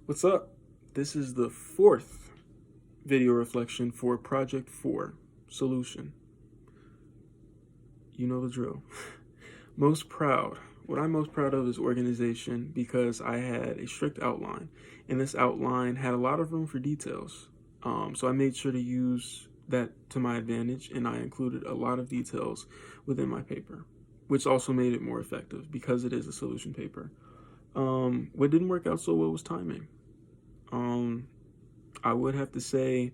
What's up? This is the fourth video reflection for Project 4 Solution. You know the drill. Most proud. What I'm most proud of is organization because I had a strict outline, and this outline had a lot of room for details. So I made sure to use that to my advantage, and I included a lot of details within my paper, which also made it more effective because it is a solution paper. What didn't work out so well was timing. Um, I would have to say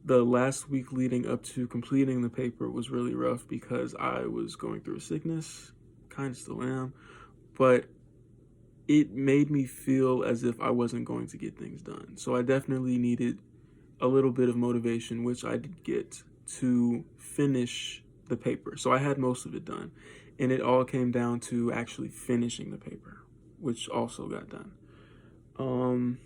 the last week leading up to completing the paper was really rough because I was going through a sickness, kind of still am, but it made me feel as if I wasn't going to get things done. So I definitely needed a little bit of motivation, which I did get to finish the paper. So I had most of it done, and it all came down to actually finishing the paper, which also got done. Um,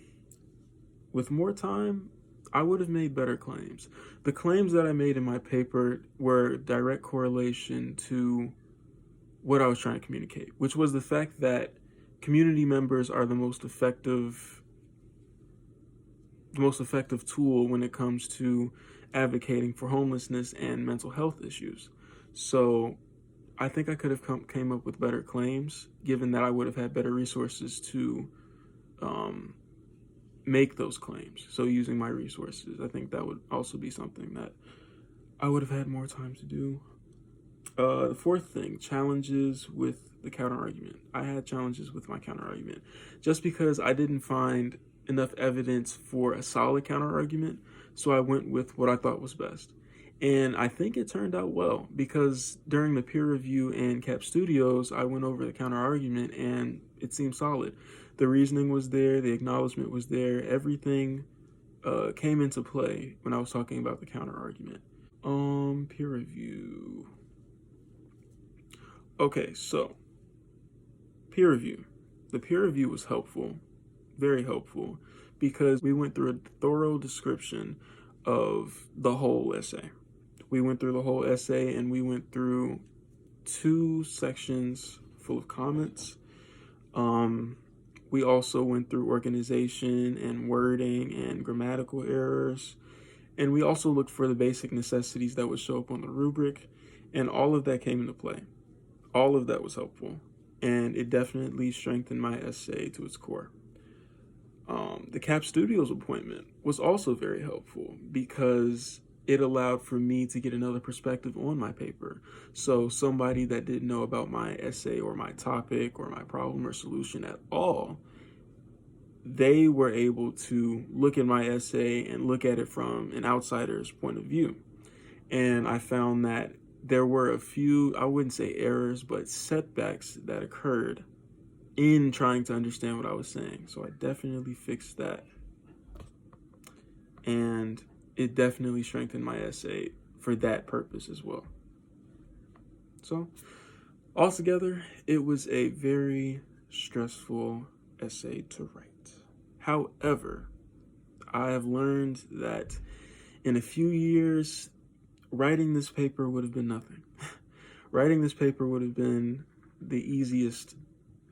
with more time, I would have made better claims. The claims that I made in my paper were direct correlation to what I was trying to communicate, which was the fact that community members are the most effective tool when it comes to advocating for homelessness and mental health issues. So I think I could have came up with better claims, given that I would have had better resources to um, make those claims. So using my resources, I think that would also be something that I would have had more time to do. The fourth thing, challenges with the counter argument. I had challenges with my counter argument just because I didn't find enough evidence for a solid counter argument. So I went with what I thought was best. And I think it turned out well because during the peer review and Cap Studios, I went over the counter argument and it seemed solid. The reasoning was there, the acknowledgement was there, everything came into play when I was talking about the counter argument. Peer review. Okay, so peer review. The peer review was helpful, very helpful, because we went through a thorough description of the whole essay. We went through the whole essay and we went through two sections full of comments. We also went through organization and wording and grammatical errors. And we also looked for the basic necessities that would show up on the rubric. And all of that came into play. All of that was helpful. And it definitely strengthened my essay to its core. The Cap Studios appointment was also very helpful because it allowed for me to get another perspective on my paper. So somebody that didn't know about my essay or my topic or my problem or solution at all, they were able to look at my essay and look at it from an outsider's point of view. And I found that there were a few, I wouldn't say errors, but setbacks that occurred in trying to understand what I was saying. So I definitely fixed that. And it definitely strengthened my essay for that purpose as well. So altogether, it was a very stressful essay to write. However, I have learned that in a few years, writing this paper would have been nothing. Writing this paper would have been the easiest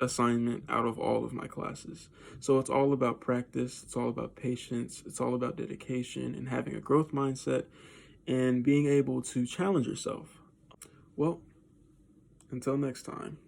assignment out of all of my classes. So it's all about practice, it's all about patience, it's all about dedication and having a growth mindset and being able to challenge yourself. Well, until next time.